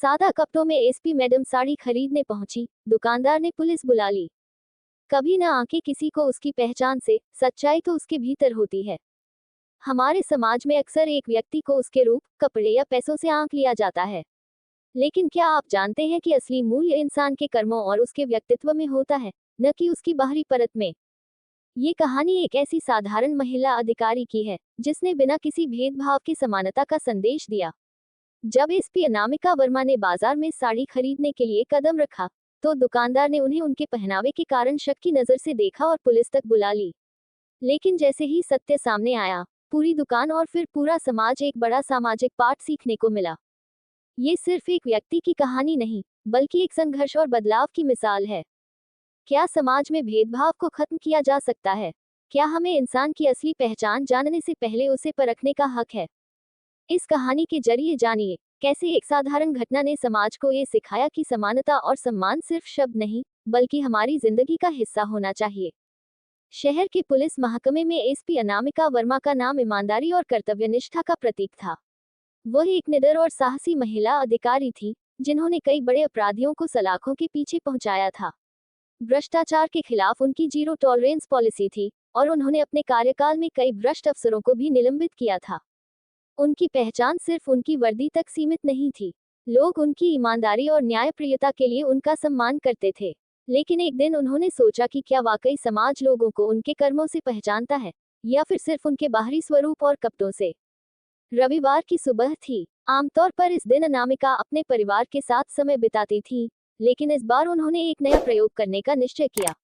सादा कपड़ों में एसपी मैडम साड़ी खरीदने पहुंची, दुकानदार ने पुलिस बुला ली। कभी न आंके किसी को उसकी पहचान से, सच्चाई तो उसके भीतर होती है। हमारे समाज में अक्सर एक व्यक्ति को उसके रूप, कपड़े या पैसों से आंक लिया जाता है। लेकिन क्या आप जानते हैं कि असली मूल्य इंसान के कर्मों और उसके व्यक्तित्व में होता है, न कि उसकी बाहरी परत में। ये कहानी एक ऐसी साधारण महिला अधिकारी की है, जिसने बिना किसी भेदभाव के समानता का संदेश दिया। जब एसपी अनामिका वर्मा ने बाजार में साड़ी खरीदने के लिए कदम रखा, तो दुकानदार ने उन्हें उनके पहनावे के कारण शक की नजर से देखा और पुलिस तक बुला ली। लेकिन जैसे ही सत्य सामने आया, पूरी दुकान और फिर पूरा समाज एक बड़ा सामाजिक पाठ सीखने को मिला। ये सिर्फ एक व्यक्ति की कहानी नहीं, बल्कि एक संघर्ष और बदलाव की मिसाल है। क्या समाज में भेदभाव को खत्म किया जा सकता है? क्या हमें इंसान की असली पहचान जानने से पहले उसे परखने का हक है? इस कहानी के जरिए जानिए कैसे एक साधारण घटना ने समाज को ये सिखाया कि समानता और सम्मान सिर्फ शब्द नहीं, बल्कि हमारी जिंदगी का हिस्सा होना चाहिए। शहर के पुलिस महकमे में एसपी अनामिका वर्मा का नाम ईमानदारी और कर्तव्यनिष्ठा का प्रतीक था। वह एक निडर और साहसी महिला अधिकारी थी, जिन्होंने कई बड़े अपराधियों को सलाखों के पीछे पहुंचाया था। भ्रष्टाचार के खिलाफ उनकी जीरो टॉलरेंस पॉलिसी थी, और उन्होंने अपने कार्यकाल में कई भ्रष्ट अफसरों को भी निलंबित किया था। उनकी पहचान सिर्फ उनकी वर्दी तक सीमित नहीं थी। लोग उनकी ईमानदारी और न्यायप्रियता के लिए उनका सम्मान करते थे। लेकिन एक दिन उन्होंने सोचा कि क्या वाकई समाज लोगों को उनके कर्मों से पहचानता है, या फिर सिर्फ उनके बाहरी स्वरूप और कपड़ों से। रविवार की सुबह थी। आमतौर पर इस दिन अनामिका अपने परिवार के साथ समय बिताती थी, लेकिन इस बार उन्होंने एक नया प्रयोग करने का निश्चय किया।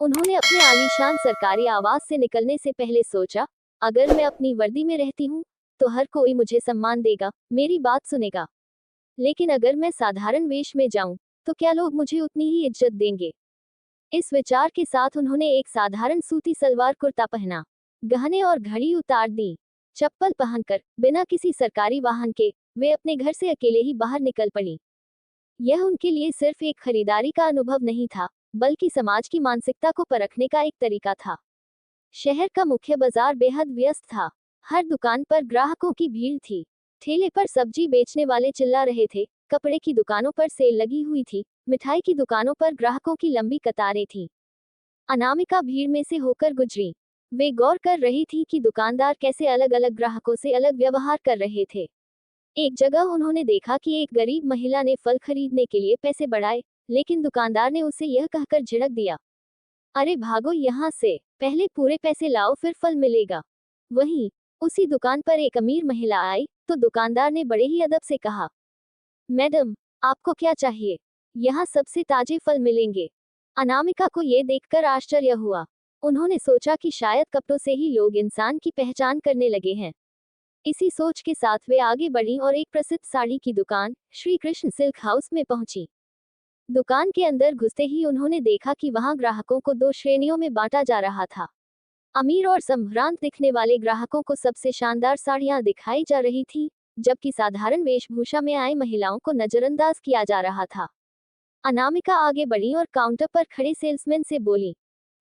उन्होंने अपने आलीशान सरकारी आवास से निकलने से पहले सोचा, अगर मैं अपनी वर्दी में रहती हूँ, तो हर कोई मुझे सम्मान देगा, मेरी बात सुनेगा। लेकिन अगर मैं साधारण वेश में जाऊं, तो क्या लोग मुझे उतनी ही इज्जत देंगे? इस विचार के साथ उन्होंने एक साधारण सूती सलवार कुर्ता पहना, गहने और घड़ी उतार दी। चप्पल पहनकर, बिना किसी सरकारी वाहन के, वे अपने घर से अकेले ही बाहर निकल पड़ी। यह उनके लिए सिर्फ एक खरीदारी का अनुभव नहीं था, बल्कि समाज की मानसिकता को परखने का एक तरीका था। शहर का मुख्य बाजार बेहद व्यस्त था। हर दुकान पर ग्राहकों की भीड़ थी। ठेले पर सब्जी बेचने वाले चिल्ला रहे थे, कपड़े की दुकानों पर सेल लगी हुई थी, मिठाई की दुकानों पर ग्राहकों की लंबी कतारें थीं। अनामिका भीड़ में से होकर गुजरी। वे गौर कर रही थी कि दुकानदार कैसे अलग अलग ग्राहकों से अलग व्यवहार कर रहे थे। एक जगह उन्होंने देखा कि एक गरीब महिला ने फल खरीदने के लिए पैसे बढ़ाए, लेकिन दुकानदार ने उसे यह कहकर झिड़क दिया, अरे भागो यहाँ से, पहले पूरे पैसे लाओ फिर फल मिलेगा। वहीं उसी दुकान पर एक अमीर महिला आई, तो दुकानदार ने बड़े ही अदब से कहा, मैडम, आपको क्या चाहिए? यहाँ सबसे ताजे फल मिलेंगे। अनामिका को ये देखकर आश्चर्य हुआ। उन्होंने सोचा कि शायद कपड़ों से ही लोग इंसान की पहचान करने लगे हैं। इसी सोच के साथ वे आगे बढ़ी और एक प्रसिद्ध साड़ी की दुकान, श्री कृष्ण सिल्क हाउस में पहुंची। दुकान के अंदर घुसते ही उन्होंने देखा कि वहां ग्राहकों को दो श्रेणियों में बांटा जा रहा था। अमीर और संभ्रांत दिखने वाले ग्राहकों को सबसे शानदार साड़ियां दिखाई जा रही थी, जबकि साधारण वेशभूषा में आए महिलाओं को नजरअंदाज किया जा रहा था। अनामिका आगे बढ़ी और काउंटर पर खड़े सेल्समैन से बोली,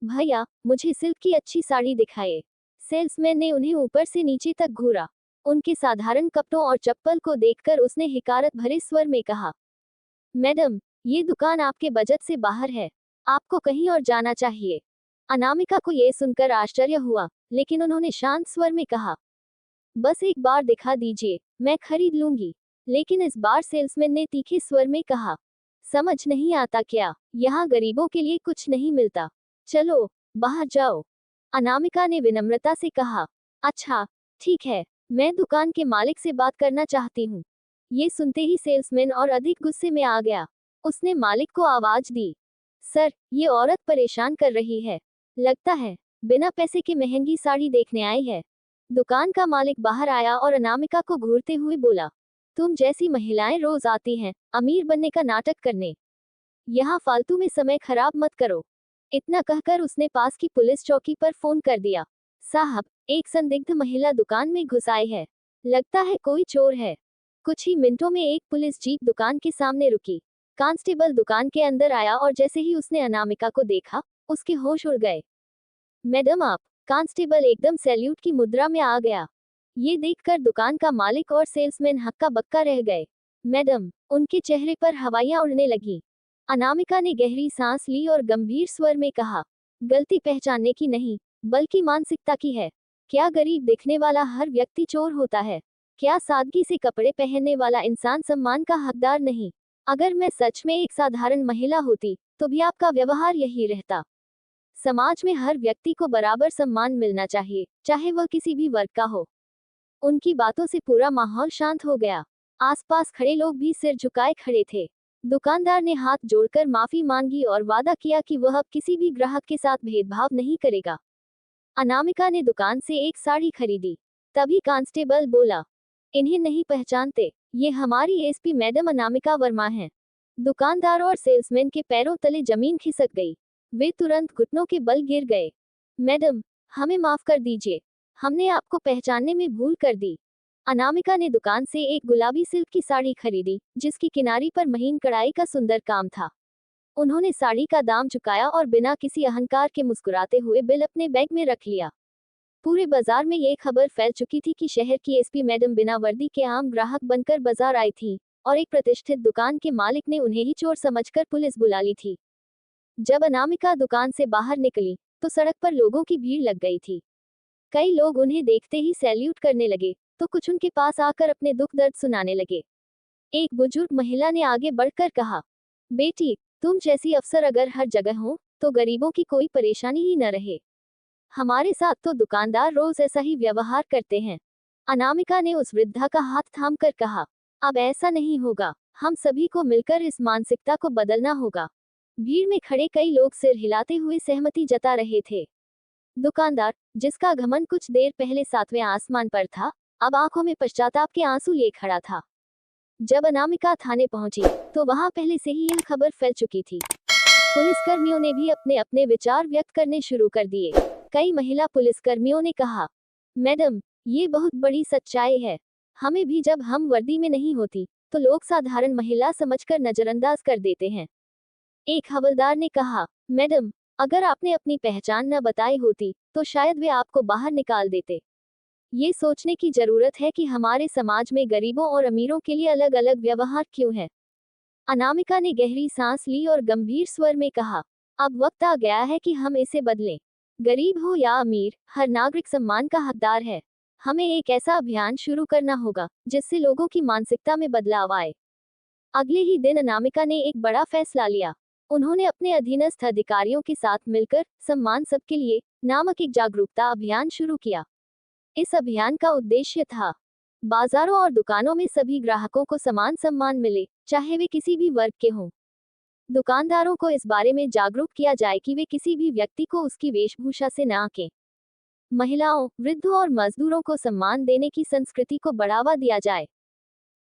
भैया, मुझे सिल्क की अच्छी साड़ी दिखाए। सेल्समैन ने उन्हें ऊपर से नीचे तक घूरा। उनके साधारण कपड़ों और चप्पल को देखकर उसने हिकारत भरे स्वर में कहा, मैडम, ये दुकान आपके बजट से बाहर है, आपको कहीं और जाना चाहिए। अनामिका को यह सुनकर आश्चर्य हुआ, लेकिन उन्होंने शांत स्वर में कहा, बस एक बार दिखा दीजिए, मैं खरीद लूंगी। लेकिन इस बार सेल्समैन ने तीखे स्वर में कहा, समझ नहीं आता क्या, यहाँ गरीबों के लिए कुछ नहीं मिलता, चलो बाहर जाओ। अनामिका ने विनम्रता से कहा, अच्छा ठीक है, मैं दुकान के मालिक से बात करना चाहती हूँ। ये सुनते ही सेल्समैन और अधिक गुस्से में आ गया। उसने मालिक को आवाज दी, सर, ये औरत परेशान कर रही है, लगता है बिना पैसे के महंगी साड़ी देखने आई है। दुकान का मालिक बाहर आया और अनामिका को घूरते हुए बोला, तुम जैसी महिलाएं रोज आती हैं अमीर बनने का नाटक करने, यहाँ फालतू में समय खराब मत करो। इतना कहकर उसने पास की पुलिस चौकी पर फोन कर दिया। साहब, एक संदिग्ध महिला दुकान में घुस आई है, लगता है कोई चोर है। कुछ ही मिनटों में एक पुलिस जीप दुकान के सामने रुकी। कांस्टेबल दुकान के अंदर आया और जैसे ही उसने अनामिका को देखा, उसके होश उड़ गए। मैडम आप। कांस्टेबल एकदम सैल्यूट की मुद्रा में आ गया। ये देखकर दुकान का मालिक और सेल्समैन हक्का बक्का रह गए। मैडम, उनके चेहरे पर हवाइयां उड़ने लगी। अनामिका ने गहरी सांस ली और गंभीर स्वर में कहा, गलती पहचानने की नहीं, बल्कि मानसिकता की है। क्या गरीब दिखने वाला हर व्यक्ति चोर होता है? क्या सादगी से कपड़े पहनने वाला इंसान सम्मान का हकदार नहीं? अगर मैं सच में एक साधारण महिला होती, तो भी आपका व्यवहार यही रहता। समाज में हर व्यक्ति को बराबर सम्मान मिलना चाहिए, चाहे वह किसी भी वर्ग का हो। उनकी बातों से पूरा माहौल शांत हो गया। आसपास खड़े लोग भी सिर झुकाए खड़े थे। दुकानदार ने हाथ जोड़कर माफी मांगी और वादा किया कि वह अब किसी भी ग्राहक के साथ भेदभाव नहीं करेगा। अनामिका ने दुकान से एक साड़ी खरीदी। तभी कांस्टेबल बोला, इन्हें नहीं पहचानते, ये हमारी एसपी मैडम अनामिका वर्मा हैं। दुकानदार और सेल्समैन के पैरों तले जमीन खिसक गई। वे तुरंत घुटनों के बल गिर गए। मैडम, हमें माफ कर दीजिए, हमने आपको पहचानने में भूल कर दी। अनामिका ने दुकान से एक गुलाबी सिल्क की साड़ी खरीदी, जिसकी किनारी पर महीन कढ़ाई का सुंदर काम था। उन्होंने साड़ी का दाम चुकाया और बिना किसी अहंकार के मुस्कुराते हुए बिल अपने बैग में रख लिया। पूरे बाजार में ये खबर फैल चुकी थी कि शहर की एसपी मैडम बिना वर्दी के आम ग्राहक बनकर बाजार आई थी, और एक प्रतिष्ठित दुकान के मालिक ने उन्हें ही चोर समझकर पुलिस बुला ली थी। जब अनामिका दुकान से बाहर निकली, तो सड़क पर लोगों की भीड़ लग गई थी। कई लोग उन्हें देखते ही सैल्यूट करने लगे, तो कुछ उनके पास आकर अपने दुख दर्द सुनाने लगे। एक बुजुर्ग महिला ने आगे बढ़कर कहा, बेटी, तुम जैसी अफसर अगर हर जगह हो, तो गरीबों की कोई परेशानी ही न रहे। हमारे साथ तो दुकानदार रोज ऐसा ही व्यवहार करते हैं। अनामिका ने उस वृद्धा का हाथ थामकर कहा, अब ऐसा नहीं होगा, हम सभी को मिलकर इस मानसिकता को बदलना होगा। भीड़ में खड़े कई लोग सिर हिलाते हुए सहमति जता रहे थे। दुकानदार, जिसका घमंड कुछ देर पहले सातवें आसमान पर था, अब आंखों में पश्चाताप के आंसू लिए खड़ा था। जब अनामिका थाने पहुंची, तो वहां पहले से ही यह खबर फैल चुकी थी। पुलिसकर्मियों ने भी अपने अपने विचार व्यक्त करने शुरू कर दिए। कई महिला पुलिसकर्मियों ने कहा, मैडम, ये बहुत बड़ी सच्चाई है। हमें भी जब हम वर्दी में नहीं होती, तो लोग साधारण महिला समझकर नजरअंदाज कर देते हैं। एक हवलदार ने कहा, मैडम, अगर आपने अपनी पहचान न बताई होती, तो शायद वे आपको बाहर निकाल देते। ये सोचने की जरूरत है कि हमारे समाज में गरीबों और अमीरों के लिए अलग अलग व्यवहार क्यों है। अनामिका ने गहरी सांस ली और गंभीर स्वर में कहा, अब वक्त आ गया है कि हम इसे बदलें। गरीब हो या अमीर, हर नागरिक सम्मान का हकदार है। हमें एक ऐसा अभियान शुरू करना होगा, जिससे लोगों की मानसिकता में बदलाव आए। अगले ही दिन अनामिका ने एक बड़ा फैसला लिया। उन्होंने अपने अधीनस्थ अधिकारियों के साथ मिलकर सम्मान सबके लिए नामक एक जागरूकता अभियान शुरू किया। इस अभियान का उद्देश्य था, बाजारों और दुकानों में सभी ग्राहकों को समान सम्मान मिले, चाहे वे किसी भी वर्ग के हों। दुकानदारों को इस बारे में जागरूक किया जाए कि वे किसी भी व्यक्ति को उसकी वेशभूषा से न आंकें। महिलाओं, वृद्धों और मजदूरों को सम्मान देने की संस्कृति को बढ़ावा दिया जाए।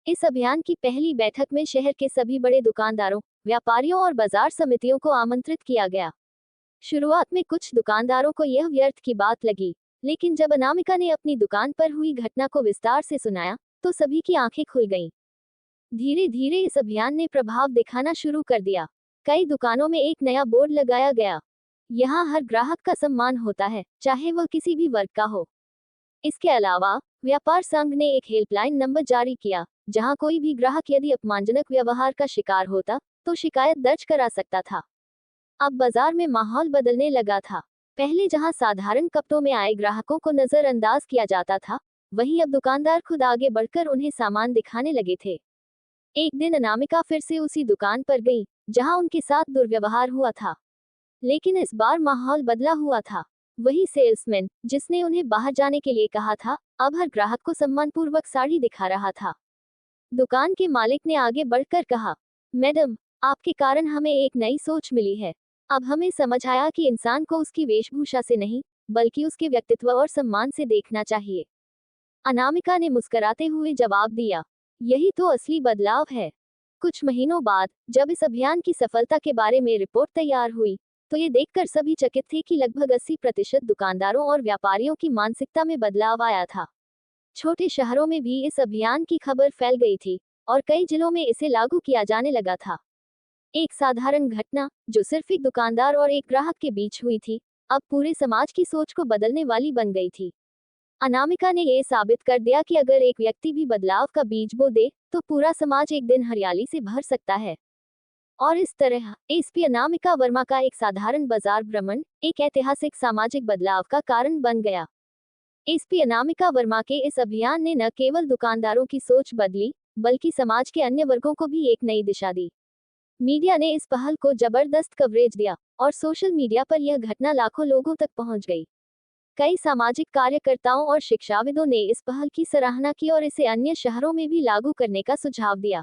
इस अभियान की पहली बैठक में शहर के सभी बड़े दुकानदारों, व्यापारियों और बाजार समितियों को आमंत्रित किया गया। शुरुआत में कुछ दुकानदारों को यह व्यर्थ की बात लगी, लेकिन जब अनामिका ने अपनी दुकान पर हुई घटना को विस्तार से सुनाया, तो सभी की आंखें खुल गईं। धीरे धीरे इस अभियान ने प्रभाव दिखाना शुरू कर दिया। कई दुकानों में एक नया बोर्ड लगाया गया, यहाँ हर ग्राहक का सम्मान होता है, चाहे वह किसी भी वर्ग का हो। इसके अलावा व्यापार संघ ने एक हेल्पलाइन नंबर जारी किया, जहां कोई भी ग्राहक यदि अपमानजनक व्यवहार का शिकार होता, तो शिकायत दर्ज करा सकता था। अब बाजार में माहौल बदलने लगा था। पहले जहां साधारण कपड़ों में आए ग्राहकों को नजरअंदाज किया जाता था, वहीं अब दुकानदार खुद आगे बढ़कर उन्हें सामान दिखाने लगे थे। एक दिन अनामिका फिर से उसी दुकान पर गई, जहां उनके साथ दुर्व्यवहार हुआ था। लेकिन इस बार माहौल बदला हुआ था। वही सेल्समैन, जिसने उन्हें बाहर जाने के लिए कहा था, अब हर ग्राहक को सम्मानपूर्वक साड़ी दिखा रहा था। दुकान के मालिक ने आगे बढ़कर कहा, मैडम, आपके कारण हमें एक नई सोच मिली है। अब हमें समझ आया कि इंसान को उसकी वेशभूषा से नहीं, बल्कि उसके व्यक्तित्व और सम्मान से देखना चाहिए। अनामिका ने मुस्कुराते हुए जवाब दिया, यही तो असली बदलाव है। कुछ महीनों बाद, जब इस अभियान की सफलता के बारे में रिपोर्ट तैयार हुई, तो ये देखकर सभी चकित थे कि लगभग 80% दुकानदारों और व्यापारियों की मानसिकता में बदलाव आया था। छोटे शहरों में भी इस अभियान की खबर फैल गई थी, और कई जिलों में इसे लागू किया जाने लगा था। एक साधारण घटना, जो सिर्फ एक दुकानदार और एक ग्राहक के बीच हुई थी, अब पूरे समाज की सोच को बदलने वाली बन गई थी। अनामिका ने ये साबित कर दिया कि अगर एक व्यक्ति भी बदलाव का बीज बो दे तो पूरा समाज एक दिन हरियाली से भर सकता है। और इस तरह एसपी अनामिका वर्मा का एक साधारण बाजार भ्रमण एक ऐतिहासिक सामाजिक बदलाव का कारण बन गया। एसपी अनामिका वर्मा के इस अभियान ने न केवल दुकानदारों की सोच बदली, बल्कि समाज के अन्य वर्गों को भी एक नई दिशा दी। मीडिया ने इस पहल को जबरदस्त कवरेज दिया और सोशल मीडिया पर यह घटना लाखों लोगों तक पहुंच गई। कई सामाजिक कार्यकर्ताओं और शिक्षाविदों ने इस पहल की सराहना की और इसे अन्य शहरों में भी लागू करने का सुझाव दिया।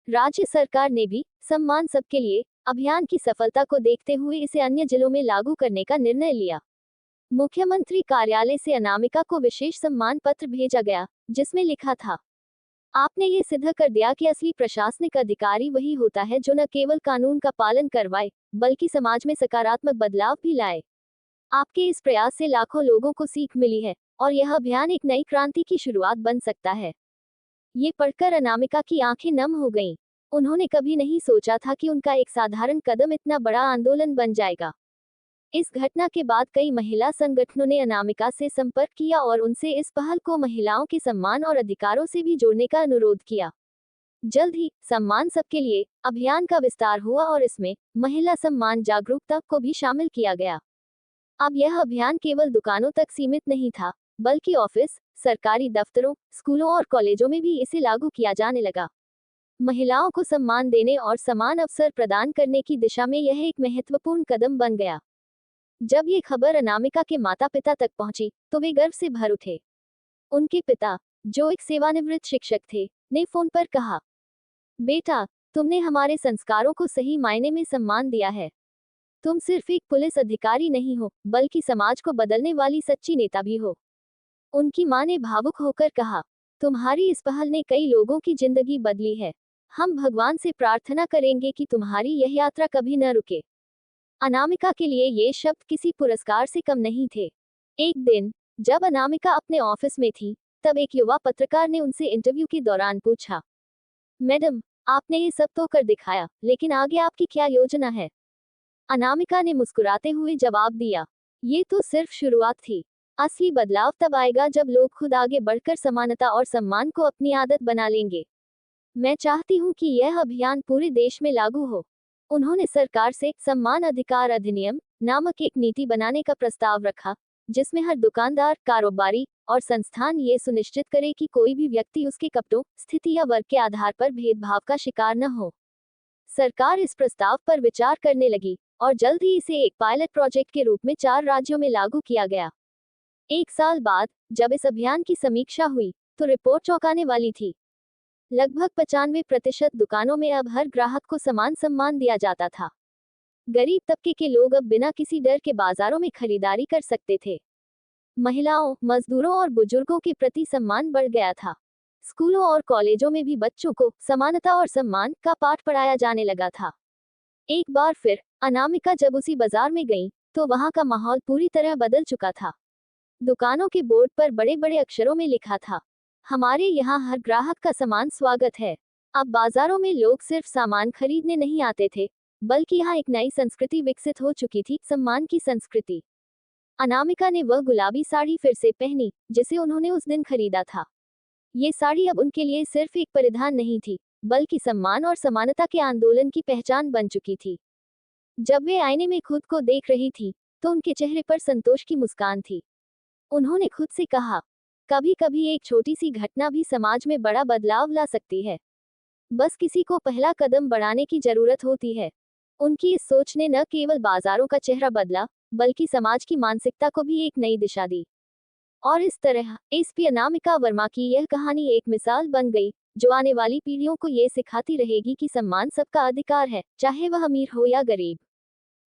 राज्य सरकार ने भी सम्मान सबके लिए अभियान की सफलता को देखते हुए इसे अन्य जिलों में लागू करने का निर्णय लिया। मुख्यमंत्री कार्यालय से अनामिका को विशेष सम्मान पत्र भेजा गया, जिसमें लिखा था, आपने ये सिद्ध कर दिया कि असली प्रशासनिक अधिकारी वही होता है जो न केवल कानून का पालन करवाए, बल्कि समाज में सकारात्मक बदलाव भी लाए। आपके इस प्रयास से लाखों लोगों को सीख मिली है और यह अभियान एक नई क्रांति की शुरुआत बन सकता है। ये पढ़कर अनामिका की आंखें नम हो गईं। उन्होंने कभी नहीं सोचा था कि उनका एक साधारण कदम इतना बड़ा आंदोलन बन जाएगा। इस घटना के बाद कई महिला संगठनों ने अनामिका से संपर्क किया और उनसे इस पहल को महिलाओं के सम्मान और अधिकारों से भी जोड़ने का अनुरोध किया। जल्द ही सम्मान सबके लिए अभियान का विस्तार हुआ और इसमें महिला सम्मान जागरूकता को भी शामिल किया गया। अब यह अभियान केवल दुकानों तक सीमित नहीं था, बल्कि ऑफिस, सरकारी दफ्तरों, स्कूलों और कॉलेजों में भी इसे लागू किया जाने लगा। महिलाओं को सम्मान देने और समान अवसर प्रदान करने की दिशा में यह एक महत्वपूर्ण कदम बन गया। जब ये खबर अनामिका के माता पिता तक पहुंची, तो वे गर्व से भर उठे। उनके पिता, जो एक सेवानिवृत्त शिक्षक थे, ने फोन पर कहा, बेटा, तुमने हमारे संस्कारों को सही मायने में सम्मान दिया है। तुम सिर्फ एक पुलिस अधिकारी नहीं हो, बल्कि समाज को बदलने वाली सच्ची नेता भी हो। उनकी मां ने भावुक होकर कहा, तुम्हारी इस पहल ने कई लोगों की जिंदगी बदली है। हम भगवान से प्रार्थना करेंगे कि तुम्हारी यह यात्रा कभी न रुके। अनामिका के लिए ये शब्द किसी पुरस्कार से कम नहीं थे। एक दिन जब अनामिका अपने ऑफिस में थी, तब एक युवा पत्रकार ने उनसे इंटरव्यू के दौरान पूछा, मैडम, आपने ये सब तो कर दिखाया, लेकिन आगे आपकी क्या योजना है? अनामिका ने मुस्कुराते हुए जवाब दिया, ये तो सिर्फ शुरुआत थी। असली बदलाव तब आएगा जब लोग खुद आगे बढ़कर समानता और सम्मान को अपनी आदत बना लेंगे। मैं चाहती हूँ कि यह अभियान पूरे देश में लागू हो। उन्होंने सरकार से सम्मान अधिकार अधिनियम नामक एक नीति बनाने का प्रस्ताव रखा, जिसमें हर दुकानदार, कारोबारी और संस्थान ये सुनिश्चित करे कि कोई भी व्यक्ति उसके कपड़ों, स्थिति या वर्ग के आधार पर भेदभाव का शिकार न हो। सरकार इस प्रस्ताव पर विचार करने लगी और जल्द ही इसे एक पायलट प्रोजेक्ट के रूप में 4 राज्यों में लागू किया गया। 1 साल बाद जब इस अभियान की समीक्षा हुई, तो रिपोर्ट चौंकाने वाली थी। लगभग 95% दुकानों में अब हर ग्राहक को समान सम्मान दिया जाता था। गरीब तबके के लोग अब बिना किसी डर के बाजारों में खरीदारी कर सकते थे। महिलाओं, मजदूरों और बुजुर्गों के प्रति सम्मान बढ़ गया था। स्कूलों और कॉलेजों में भी बच्चों को समानता और सम्मान का पाठ पढ़ाया जाने लगा था। एक बार फिर अनामिका जब उसी बाजार में गई, तो वहां का माहौल पूरी तरह बदल चुका था। दुकानों के बोर्ड पर बड़े बड़े अक्षरों में लिखा था, हमारे यहाँ हर ग्राहक का समान स्वागत है। अब बाजारों में लोग सिर्फ सामान खरीदने नहीं आते थे, बल्कि यहाँ एक नई संस्कृति विकसित हो चुकी थी, सम्मान की संस्कृति। अनामिका ने वह गुलाबी साड़ी फिर से पहनी, जिसे उन्होंने उस दिन खरीदा था। ये साड़ी अब उनके लिए सिर्फ एक परिधान नहीं थी, बल्कि सम्मान और समानता के आंदोलन की पहचान बन चुकी थी। जब वे आईने में खुद को देख रही थी, तो उनके चेहरे पर संतोष की मुस्कान थी। उन्होंने खुद से कहा, कभी कभी एक छोटी सी घटना भी समाज में बड़ा बदलाव ला सकती है। बस किसी को पहला कदम बढ़ाने की जरूरत होती है। उनकी इस सोच ने न केवल बाजारों का चेहरा बदला, बल्कि समाज की मानसिकता को भी एक नई दिशा दी। और इस तरह एसपी अनामिका वर्मा की यह कहानी एक मिसाल बन गई, जो आने वाली पीढ़ियों को ये सिखाती रहेगी कि सम्मान सबका अधिकार है, चाहे वह अमीर हो या गरीब।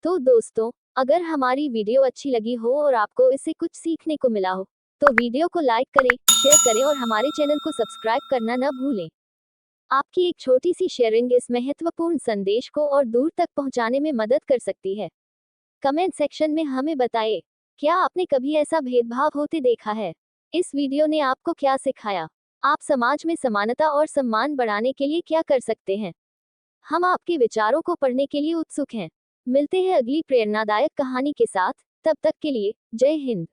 तो दोस्तों, अगर हमारी वीडियो अच्छी लगी हो और आपको इससे कुछ सीखने को मिला हो, तो वीडियो को लाइक करें, शेयर करें और हमारे चैनल को सब्सक्राइब करना न भूलें। आपकी एक छोटी सी शेयरिंग इस महत्वपूर्ण संदेश को और दूर तक पहुंचाने में मदद कर सकती है। कमेंट सेक्शन में हमें बताएं, क्या आपने कभी ऐसा भेदभाव होते देखा है? इस वीडियो ने आपको क्या सिखाया? आप समाज में समानता और सम्मान बढ़ाने के लिए क्या कर सकते हैं? हम आपके विचारों को पढ़ने के लिए उत्सुक हैं। मिलते हैं अगली प्रेरणादायक कहानी के साथ, तब तक के लिए जय हिंद।